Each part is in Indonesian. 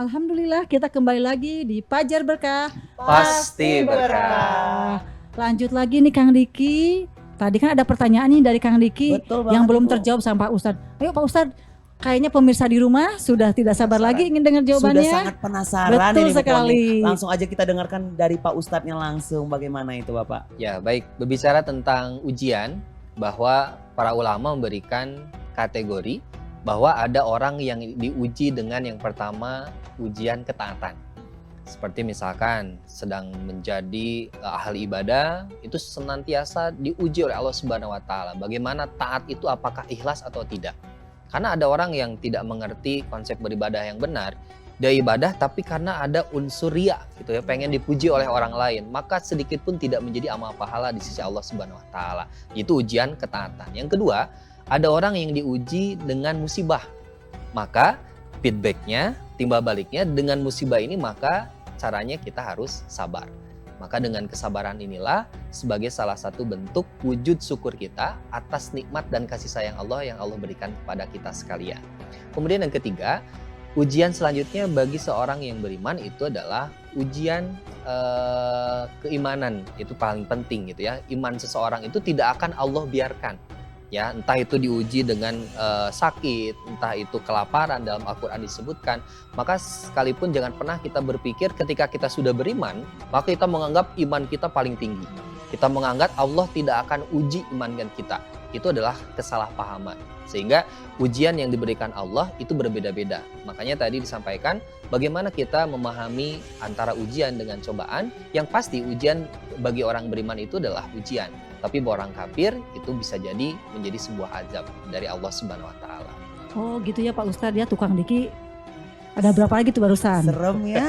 Alhamdulillah kita kembali lagi di Pajar Berkah. Pasti berkah. Lanjut lagi nih Kang Diki. Tadi kan ada pertanyaan nih dari Kang Diki yang belum terjawab sama Pak Ustadz. Ayo Pak Ustadz, kayaknya pemirsa di rumah sudah tidak sabar lagi ingin dengar jawabannya. Sudah sangat penasaran. Betul ini sekali. Langsung aja kita dengarkan dari Pak Ustadznya langsung bagaimana itu Bapak. Ya baik, berbicara tentang ujian, bahwa para ulama memberikan kategori bahwa ada orang yang diuji dengan yang pertama ujian ketaatan. Seperti misalkan sedang menjadi ahli ibadah, itu senantiasa diuji oleh Allah Subhanahu wa taala. Bagaimana taat itu, apakah ikhlas atau tidak? Karena ada orang yang tidak mengerti konsep beribadah yang benar. Dia ibadah tapi karena ada unsur riya gitu ya, pengen dipuji oleh orang lain, maka sedikit pun tidak menjadi amal pahala di sisi Allah Subhanahu wa taala. Itu ujian ketaatan. Yang kedua, ada orang yang diuji dengan musibah. Maka feedbacknya, timbal baliknya dengan musibah ini, maka caranya kita harus sabar. Maka dengan kesabaran inilah sebagai salah satu bentuk wujud syukur kita atas nikmat dan kasih sayang Allah yang Allah berikan kepada kita sekalian. Kemudian yang ketiga, ujian selanjutnya bagi seorang yang beriman itu adalah ujian keimanan. Itu paling penting gitu ya. Iman seseorang itu tidak akan Allah biarkan. Ya, entah itu diuji dengan sakit, entah itu kelaparan, dalam Al-Quran disebutkan. Maka sekalipun jangan pernah kita berpikir ketika kita sudah beriman, maka kita menganggap iman kita paling tinggi. Kita menganggap Allah tidak akan uji iman kita. Itu adalah kesalahpahaman. Sehingga ujian yang diberikan Allah itu berbeda-beda. Makanya tadi disampaikan bagaimana kita memahami antara ujian dengan cobaan. Yang pasti ujian bagi orang beriman itu adalah ujian. Tapi orang kafir itu bisa jadi menjadi sebuah azab dari Allah Subhanahu wa taala. Oh gitu ya Pak Ustadz ya, tukang Diki. Ada berapa lagi tuh barusan? Serem ya.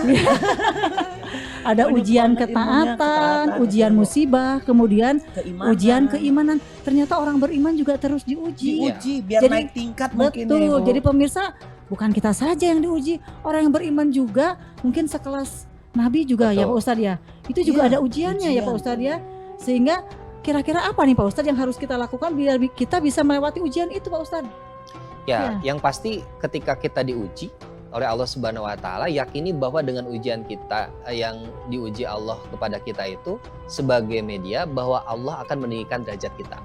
Ada ujian ketaatan, ujian musibah, kemudian ujian keimanan. Ternyata orang beriman juga terus diuji. Biar naik tingkat mungkin. Betul, jadi pemirsa bukan kita saja yang diuji. Orang yang beriman juga mungkin sekelas Nabi juga. Betul. Ya Pak Ustadz ya. Itu juga ada ujiannya ya Pak Ustadz ya. Sehingga kira-kira apa nih Pak Ustadz yang harus kita lakukan biar kita bisa melewati ujian itu Pak Ustadz? Ya, yang pasti ketika kita diuji oleh Allah Subhanahu wa taala, yakini bahwa dengan ujian kita yang diuji Allah kepada kita itu sebagai media bahwa Allah akan meninggikan derajat kita.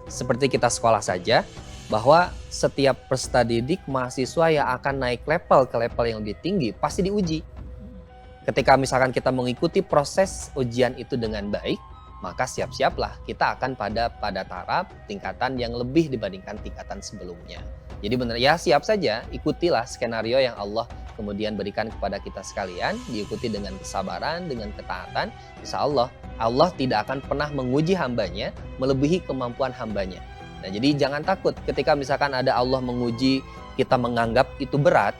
Seperti kita sekolah saja, bahwa setiap peserta didik mahasiswa yang akan naik level ke level yang lebih tinggi pasti diuji. Ketika misalkan kita mengikuti proses ujian itu dengan baik, maka siap-siaplah kita akan pada taraf tingkatan yang lebih dibandingkan tingkatan sebelumnya. Jadi benar ya, siap saja, ikutilah skenario yang Allah kemudian berikan kepada kita sekalian, diikuti dengan kesabaran, dengan ketaatan. Insya Allah, Allah tidak akan pernah menguji hambanya melebihi kemampuan hambanya. Nah, jadi jangan takut ketika misalkan ada Allah menguji, kita menganggap itu berat,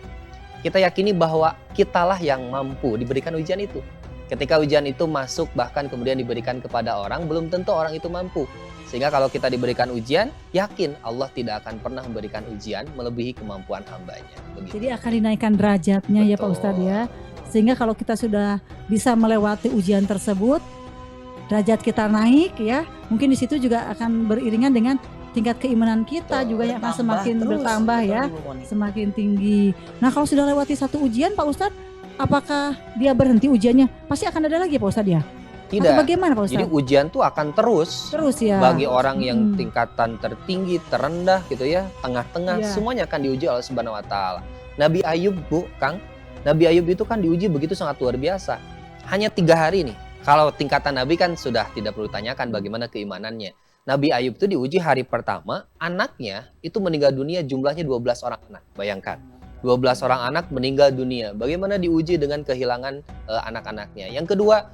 kita yakini bahwa kitalah yang mampu diberikan ujian itu. Ketika ujian itu masuk bahkan kemudian diberikan kepada orang, belum tentu orang itu mampu. Sehingga kalau kita diberikan ujian, yakin Allah tidak akan pernah memberikan ujian melebihi kemampuan hambanya. Begitu. Jadi akan dinaikkan derajatnya. Betul. Ya Pak Ustadz ya. Sehingga kalau kita sudah bisa melewati ujian tersebut, derajat kita naik ya. Mungkin di situ juga akan beriringan dengan tingkat keimanan kita. Betul. Juga yang akan semakin bertambah ya. Semakin tinggi. Nah kalau sudah lewati satu ujian Pak Ustadz, apakah dia berhenti ujiannya? Pasti akan ada lagi Pak Ustadz ya? Tidak. Atau bagaimana Pak Ustadz? Jadi ujian tuh akan terus ya. Bagi orang yang tingkatan tertinggi, terendah gitu ya, tengah-tengah, semuanya akan diuji oleh Subhanahu wa taala. Nabi Ayub Bu, Kang, Nabi Ayub itu kan diuji begitu sangat luar biasa. Hanya 3 hari nih. Kalau tingkatan Nabi kan sudah tidak perlu tanyakan bagaimana keimanannya. Nabi Ayub itu diuji hari pertama, anaknya itu meninggal dunia, jumlahnya 12 orang anak. Bayangkan. 12 orang anak meninggal dunia. Bagaimana diuji dengan kehilangan anak-anaknya. Yang kedua,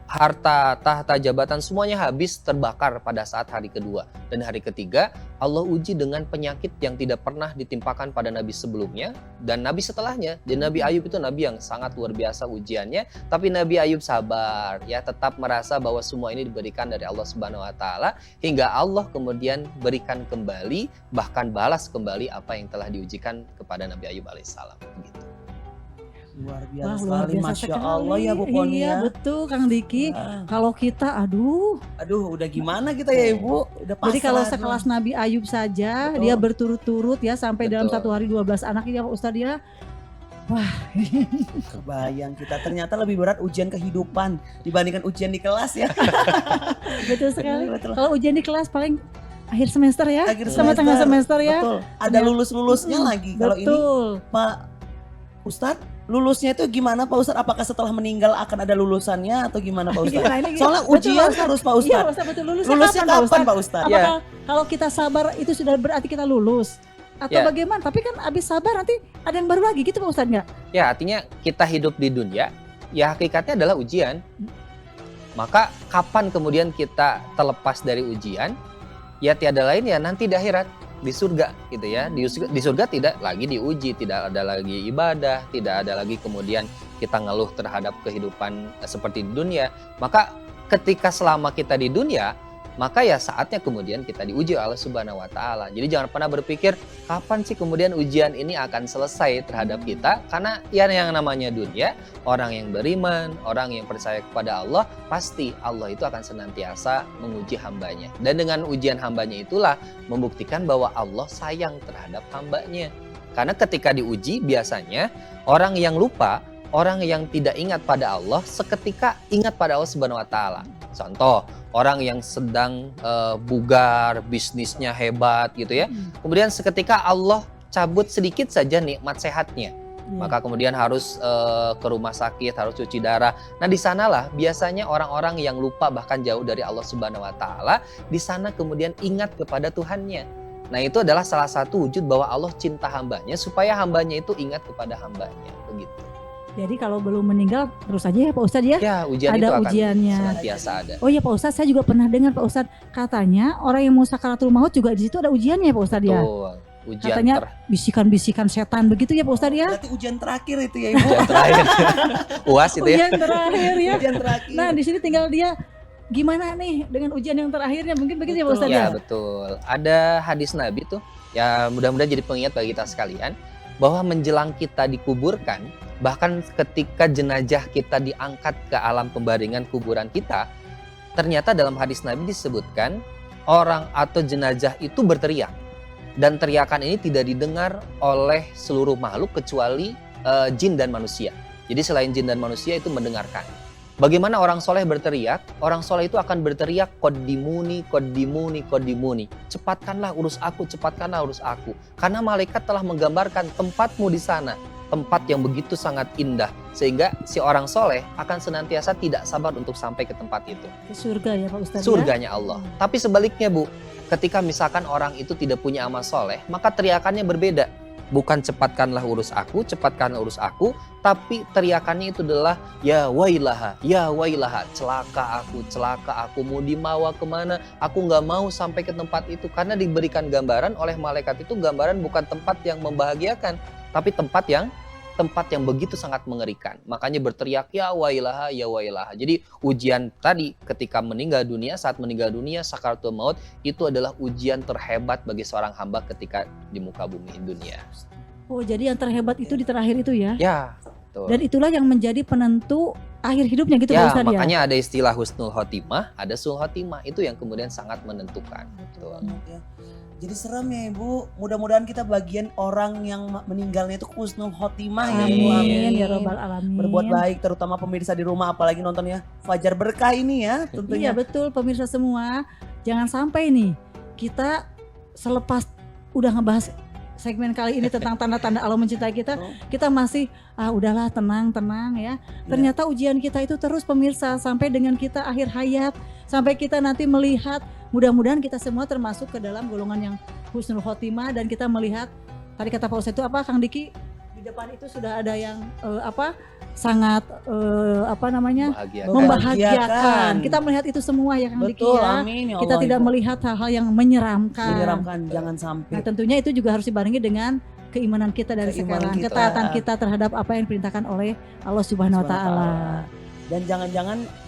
harta, tahta, jabatan semuanya habis terbakar pada saat hari kedua. Dan hari ketiga Allah uji dengan penyakit yang tidak pernah ditimpakan pada nabi sebelumnya dan nabi setelahnya. Dan Nabi Ayub itu nabi yang sangat luar biasa ujiannya, tapi Nabi Ayub sabar ya, tetap merasa bahwa semua ini diberikan dari Allah Subhanahu wa taala hingga Allah kemudian berikan kembali, bahkan balas kembali apa yang telah diujikan kepada Nabi Ayub alaihissalam gitu. Luar biasa sekali, Masya Allah ya Bu Poni. Iya betul Kang Diki. Kalau kita aduh udah gimana kita ya Ibu, udah pasrah. Jadi kalau sekelas Nabi Ayub saja, dia berturut-turut ya sampai dalam 1 hari 12 anak ya Pak Ustadz ya. Kebayang kita ternyata lebih berat ujian kehidupan dibandingkan ujian di kelas ya. Betul sekali. Betul. Kalau ujian di kelas paling akhir semester ya, Akhir sama tengah semester ya. Betul. Ada lulus-lulusnya lagi. Kalau ini Betul. Pak Ustadz, lulusnya itu gimana Pak Ustadz? Apakah setelah meninggal akan ada lulusannya atau gimana Pak Ustadz? Nah, ini Soalnya betul, ujian Pak harus Pak Iya, Ustadz. Pak Ustadz, betul. Lulusnya kapan Pak Ustadz? Ya. Apakah kalau kita sabar itu sudah berarti kita lulus? Atau Ya. bagaimana? Tapi kan abis sabar nanti ada yang baru lagi gitu Pak Ustadz nggak? Ya, artinya kita hidup di dunia, ya hakikatnya adalah ujian. Maka kapan kemudian kita terlepas dari ujian? Ya tiada lain ya nanti di akhirat, di surga gitu ya. Di surga tidak lagi diuji, tidak ada lagi ibadah, tidak ada lagi kemudian kita ngeluh terhadap kehidupan seperti di dunia. Maka ketika selama kita di dunia, maka ya saatnya kemudian kita diuji oleh Allah Subhanahu wa taala. Jadi jangan pernah berpikir kapan sih kemudian ujian ini akan selesai terhadap kita, karena ya yang namanya dunia, orang yang beriman, orang yang percaya kepada Allah, pasti Allah itu akan senantiasa menguji hambanya. Dan dengan ujian hambanya itulah membuktikan bahwa Allah sayang terhadap hambanya. Karena ketika diuji biasanya orang yang lupa, orang yang tidak ingat pada Allah seketika ingat pada Allah Subhanahu wa taala. Contoh, orang yang sedang bugar, bisnisnya hebat gitu ya. Kemudian seketika Allah cabut sedikit saja nikmat sehatnya. Maka kemudian harus ke rumah sakit, harus cuci darah. Nah, di sanalah biasanya orang-orang yang lupa bahkan jauh dari Allah Subhanahu wa taala, di sana kemudian ingat kepada Tuhannya. Nah, itu adalah salah satu wujud bahwa Allah cinta hambanya supaya hambanya itu ingat kepada hambanya, begitu. Jadi kalau belum meninggal terus aja ya Pak Ustadz ya. Ya, ujian Ada itu akan ujiannya. senantiasa ada. Oh iya Pak Ustadz, saya juga pernah dengar Pak Ustadz katanya orang yang mau sakaratul maut juga di situ ada ujiannya ya Pak Ustadz ya. Betul. Ujian Katanya bisikan-bisikan setan begitu ya Pak Ustadz ya. Berarti ujian terakhir itu ya Ibu. ujian terakhir. UAS itu ya. Ujian terakhir ya. Ujian terakhir. Nah di sini tinggal dia gimana nih dengan ujian yang terakhirnya, mungkin begitu ya Pak Ustadz Ya, ya. betul. Ada hadis Nabi tuh, ya mudah-mudahan jadi pengingat bagi kita sekalian, bahwa menjelang kita dikuburkan, bahkan ketika jenazah kita diangkat ke alam pembaringan kuburan kita, ternyata dalam hadis Nabi disebutkan orang atau jenazah itu berteriak. Dan teriakan ini tidak didengar oleh seluruh makhluk kecuali jin dan manusia. Jadi selain jin dan manusia itu mendengarkan. Bagaimana orang soleh berteriak? Orang soleh itu akan berteriak, qaddimuni, qaddimuni, qaddimuni. Cepatkanlah urus aku, cepatkanlah urus aku. Karena malaikat telah menggambarkan tempatmu di sana. Tempat yang begitu sangat indah. Sehingga si orang soleh akan senantiasa tidak sabar untuk sampai ke tempat itu. Ke surga ya Pak Ustadz. Surganya Allah. Tapi sebaliknya Bu, ketika misalkan orang itu tidak punya amal soleh, maka teriakannya berbeda. Bukan cepatkanlah urus aku, cepatkanlah urus aku, tapi teriakannya itu adalah ya wailaha, celaka aku, mau dibawa kemana, aku nggak mau sampai ke tempat itu. Karena diberikan gambaran oleh malaikat itu, gambaran bukan tempat yang membahagiakan, tapi tempat yang begitu sangat mengerikan. Makanya berteriak ya wailaha. Jadi ujian tadi ketika meninggal dunia, saat meninggal dunia, sakaratul maut, itu adalah ujian terhebat bagi seorang hamba ketika di muka bumi dunia. Oh jadi yang terhebat itu di terakhir itu ya. Ya, betul. Dan itulah yang menjadi penentu akhir hidupnya gitu Pak Ya, Ustadz ya. makanya ada istilah husnul khotimah, ada sul khotimah, itu yang kemudian sangat menentukan. Betul. Ya. Jadi serem ya Ibu, mudah-mudahan kita bagian orang yang meninggalnya itu husnul khotimah ya Bu. Amin ya robbal alamin. Berbuat baik, terutama pemirsa di rumah, apalagi nontonnya Fajar Berkah ini ya Iya tentunya. betul pemirsa semua, jangan sampai nih kita selepas udah ngebahas segmen kali ini tentang tanda-tanda Allah mencintai kita, kita masih udahlah tenang ya. Ternyata ujian kita itu terus pemirsa sampai dengan kita akhir hayat, sampai kita nanti melihat, mudah-mudahan kita semua termasuk ke dalam golongan yang husnul khotimah, dan kita melihat tadi kata Pak Ustadz itu apa Kang Diki, di depan itu sudah ada yang sangat membahagiakan. Kita melihat itu semua ya Kang Diki Betul, ya. amin ya Kita Allah, tidak Ibu. melihat hal-hal yang menyeramkan. Jangan sampai. Nah tentunya itu juga harus dibarengi dengan keimanan kita dari Keimanan sekarang, kita. ketaatan kita terhadap apa yang diperintahkan oleh Allah Subhanahu wa taala. Dan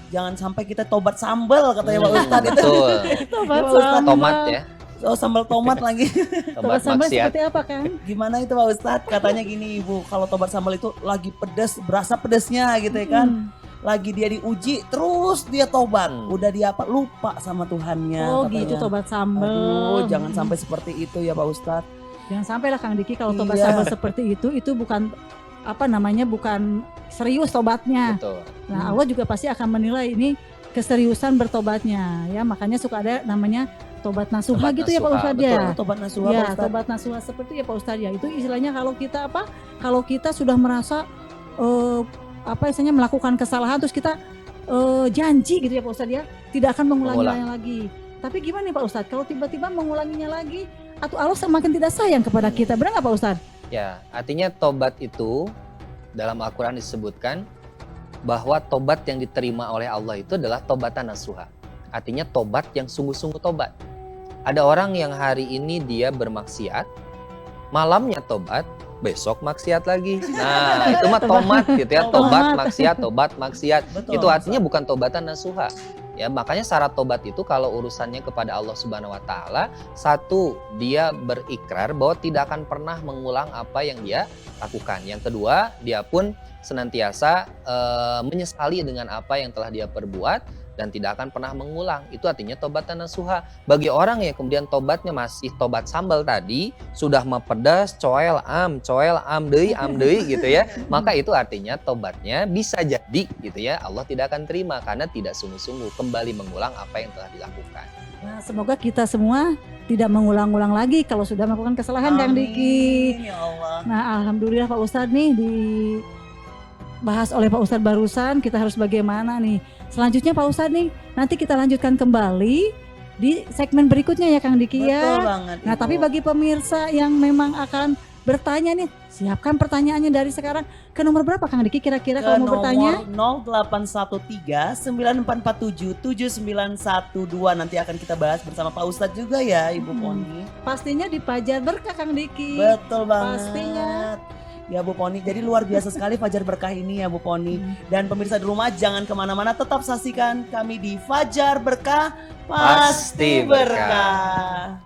jangan sampai kita tobat sambal katanya Pak Ustadz itu. Betul. Tobat Pak Ustadz. sambal. Tomat ya, Oh sambal tomat lagi. Tobat tomat sambal maksiat. seperti apa Kang? Gimana itu Pak Ustadz? Katanya gini Ibu, kalau tobat sambal itu lagi pedas, berasa pedasnya gitu ya kan. Lagi dia diuji, terus dia tobat. Udah dia lupa sama Tuhannya. Oh katanya. gitu tobat sambal. Aduh, jangan sampai seperti itu ya Pak Ustadz. Jangan sampai lah Kang Diki kalau tobat Iya. sambal seperti itu bukan bukan serius tobatnya. Betul. Nah, Allah juga pasti akan menilai ini keseriusan bertobatnya ya. Makanya suka ada namanya tobat nasuha Tobat gitu ya Pak nasuha, Ustadz betul. ya. Tobat nasuha Ya, Pak Ustadz. tobat nasuha seperti ya Pak Ustadz ya. Itu istilahnya kalau kita sudah merasa istilahnya melakukan kesalahan terus kita janji gitu ya Pak Ustadz ya, tidak akan mengulanginya lagi. Tapi gimana nih Pak Ustadz kalau tiba-tiba mengulanginya lagi atau Allah semakin tidak sayang kepada kita, benar nggak Pak Ustadz? Ya, artinya tobat itu dalam Al-Quran disebutkan bahwa tobat yang diterima oleh Allah itu adalah tobatan nasuha. Artinya tobat yang sungguh-sungguh tobat. Ada orang yang hari ini dia bermaksiat, malamnya tobat, besok maksiat lagi. Nah, itu mah tomat gitu ya, tobat maksiat. Betul, Itu artinya bukan tobatan nasuha. Ya, makanya syarat tobat itu kalau urusannya kepada Allah Subhanahu wa taala, satu, dia berikrar bahwa tidak akan pernah mengulang apa yang dia lakukan. Yang kedua, dia pun senantiasa menyesali dengan apa yang telah dia perbuat dan tidak akan pernah mengulang. Itu artinya tobatan nasuha. Bagi orang yang kemudian tobatnya masih tobat sambal tadi, sudah mah pedas, coel am deui gitu ya, maka itu artinya tobatnya bisa jadi gitu ya, Allah tidak akan terima karena tidak sungguh-sungguh kembali mengulang apa yang telah dilakukan. Nah, semoga kita semua tidak mengulang-ulang lagi kalau sudah melakukan kesalahan, Kang Diki. Amin, ya Allah. Nah, alhamdulillah Pak Ustadz nih dibahas oleh Pak Ustadz barusan, kita harus bagaimana nih. Selanjutnya Pak Ustadz nih, nanti kita lanjutkan kembali di segmen berikutnya ya Kang Diki ya. Betul banget. Nah, Ibu. tapi bagi pemirsa yang memang akan bertanya nih, siapkan pertanyaannya dari sekarang. Ke nomor berapa Kang Diki kira-kira kalau mau bertanya? 0813 9447 7912 nanti akan kita bahas bersama Pak Ustadz juga ya Ibu Poni. Pastinya di Fajar Berkah Kang Diki. Betul banget. Pastinya. Ya Bu Poni, jadi luar biasa sekali Fajar Berkah ini ya Bu Poni. Dan pemirsa di rumah jangan kemana-mana, tetap saksikan kami di Fajar Berkah, pasti Pasti berkah. berkah.